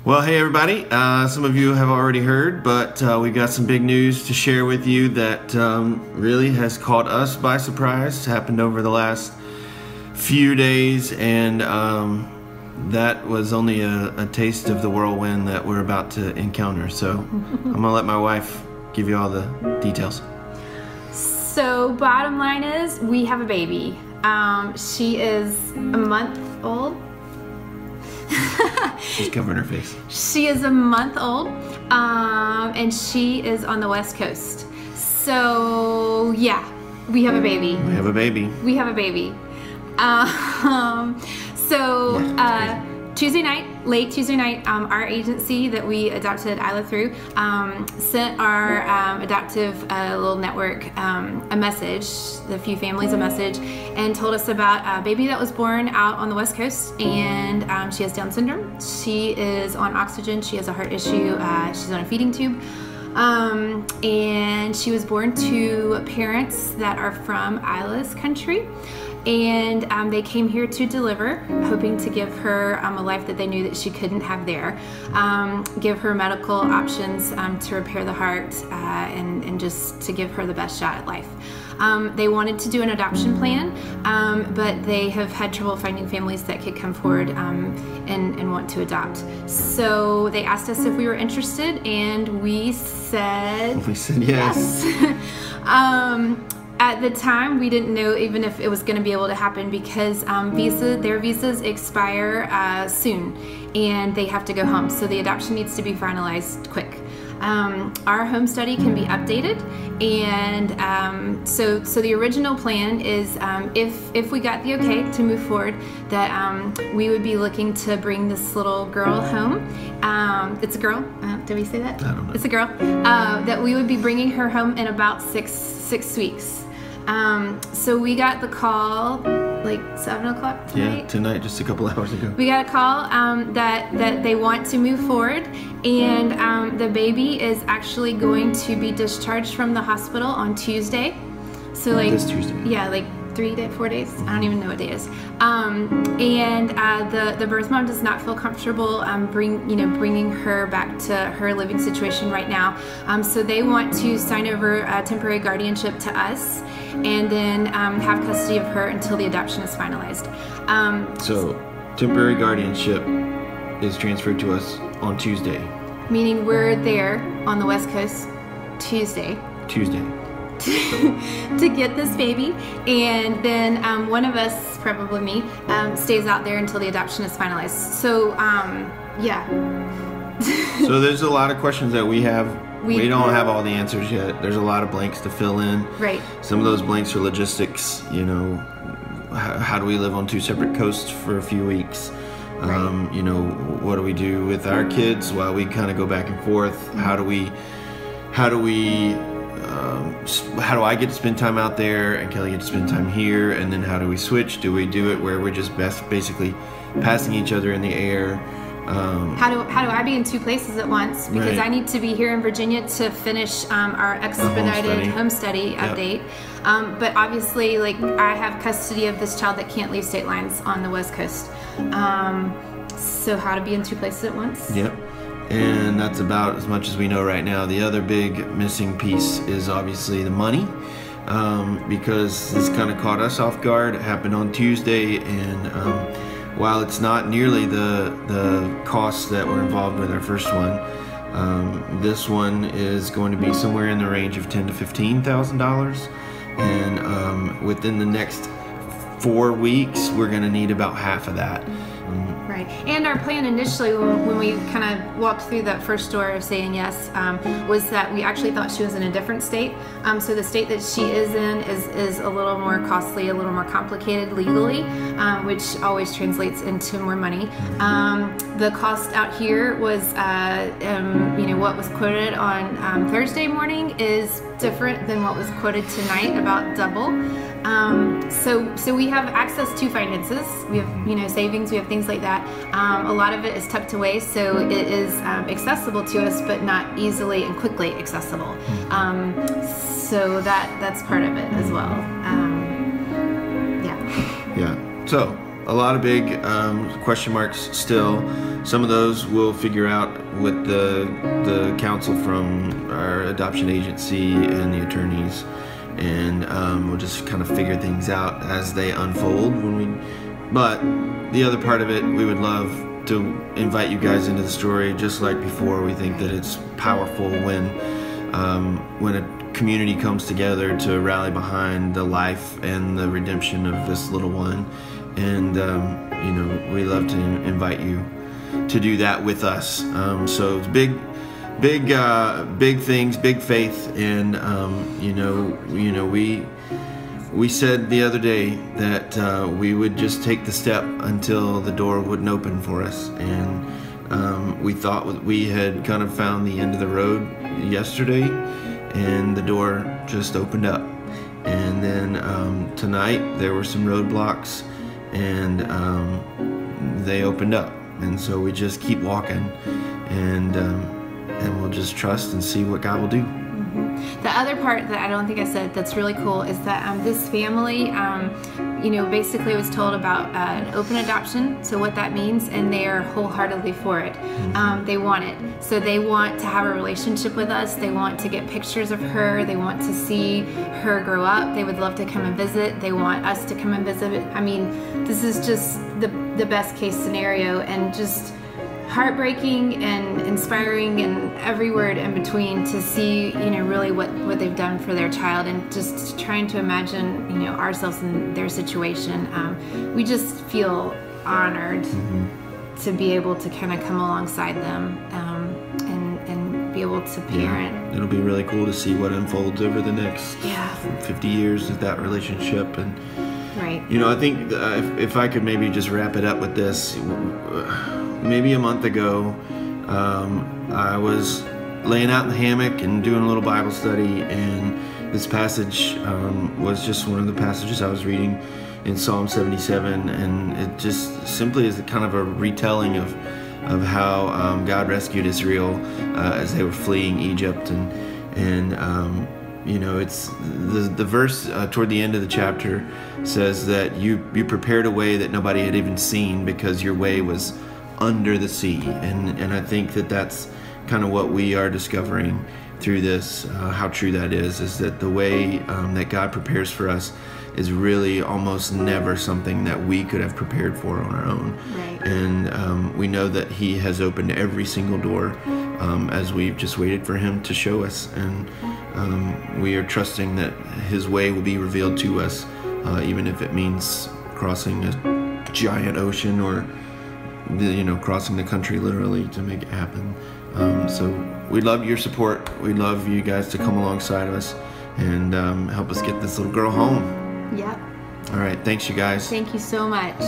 Well, hey everybody, some of you have already heard, but we got some big news to share with you that really has caught us by surprise. It's happened over the last few days, and that was only a taste of the whirlwind that we're about to encounter. So I'm gonna let my wife give you all the details. So bottom line is, we have a baby. She is a month old. She's covering her face. She is a month old, and she is on the West Coast. So yeah, we have a baby. We have a baby. We have a baby. Tuesday night, late Tuesday night, our agency that we adopted Isla through sent our adoptive little network a message, a few families a message, and told us about a baby that was born out on the West Coast, and she has Down syndrome. She is on oxygen. She has a heart issue. She's on a feeding tube. And she was born to parents that are from Isla's country. And they came here to deliver, hoping to give her a life that they knew that she couldn't have there, give her medical options to repair the heart, and just to give her the best shot at life. They wanted to do an adoption plan, but they have had trouble finding families that could come forward and want to adopt. So they asked us if we were interested, and we said yes. At the time, we didn't know even if it was going to be able to happen, because their visas expire soon, and they have to go home. So the adoption needs to be finalized quick. Our home study can be updated, and so the original plan is, if we got the okay to move forward, that we would be looking to bring this little girl home. It's a girl. Did we say that? I don't know. It's a girl. That we would be bringing her home in about six weeks. So we got the call like 7 o'clock tonight. Yeah, tonight, just a couple hours ago. We got a call that they want to move forward, and the baby is actually going to be discharged from the hospital on Tuesday. So like this Tuesday. Yeah, like 4 days. I don't even know what day it is. And the birth mom does not feel comfortable bringing her back to her living situation right now. So they want to sign over temporary guardianship to us, and then have custody of her until the adoption is finalized. So temporary guardianship is transferred to us on Tuesday. Meaning we're there on the West Coast Tuesday. To get this baby, and then one of us, probably me, stays out there until the adoption is finalized. So yeah. So there's a lot of questions that we have. We don't have all the answers yet. There's a lot of blanks to fill in. Right. Some of those blanks are logistics. You know, how do we live on two separate coasts for a few weeks? Right. You know, what do we do with our kids while we kind of go back and forth? How do I get to spend time out there and Kelly get to spend time here, and then how do we switch? Do we do it where we're just basically passing each other in the air? How do I be in two places at once? Because I need to be here in Virginia to finish our expedited home study update. But obviously, like, I have custody of this child that can't leave state lines on the West Coast. So how to be in two places at once? Yep. And that's about as much as we know right now. The other big missing piece is obviously the money, because this kind of caught us off guard. It happened on Tuesday, and while it's not nearly the costs that were involved with our first one, this one is going to be somewhere in the range of $10,000 to $15,000, and within the next 4 weeks, we're going to need about half of that. Right. And our plan initially, when we kind of walked through that first door of saying yes, was that we actually thought she was in a different state. So the state that she is in is a little more costly, a little more complicated legally, which always translates into more money. The cost out here was, what was quoted on Thursday morning is different than what was quoted tonight, about double. So we have access to finances. We have, savings. We have things like that. A lot of it is tucked away, so it is accessible to us, but not easily and quickly accessible. So that's part of it as well. Yeah. Yeah. So a lot of big question marks still. Some of those we'll figure out with the counsel from our adoption agency and the attorneys, and we'll just kind of figure things out as they unfold. But the other part of it, we would love to invite you guys into the story. Just like before, we think that it's powerful when a community comes together to rally behind the life and the redemption of this little one, and you know, we love to invite you to do that with us. So it's big things, big faith, and you know, we said the other day that we would just take the step until the door wouldn't open for us, and we thought we had kind of found the end of the road yesterday, and the door just opened up. And then tonight there were some roadblocks, and they opened up, and so we just keep walking, and we'll just trust and see what God will do. The other part that I don't think I said that's really cool is that this family, you know, basically was told about an open adoption, so what that means, and they are wholeheartedly for it. They want it. So they want to have a relationship with us. They want to get pictures of her. They want to see her grow up. They would love to come and visit. They want us to come and visit. I mean, this is just the best case scenario, and just heartbreaking and inspiring and every word in between to see, you know, really what they've done for their child, and just trying to imagine, you know, ourselves in their situation. We just feel honored to be able to kind of come alongside them and be able to parent. Yeah. It'll be really cool to see what unfolds over the next 50 years of that relationship. And right. You know, I think if I could maybe just wrap it up with this. Maybe a month ago, I was laying out in the hammock and doing a little Bible study, and this passage was just one of the passages I was reading in Psalm 77, and it just simply is kind of a retelling of how God rescued Israel as they were fleeing Egypt, and you know, it's the verse toward the end of the chapter says that you prepared a way that nobody had even seen because your way was under the sea, and I think that that's kind of what we are discovering through this, how true that is that the way that God prepares for us is really almost never something that we could have prepared for on our own. Right. And we know that He has opened every single door as we've just waited for Him to show us, and we are trusting that His way will be revealed to us, even if it means crossing a giant ocean, or you know, crossing the country literally to make it happen. So we'd love your support. We'd love you guys to come alongside of us and help us get this little girl home. Yep. All right. Thanks, you guys. Thank you so much.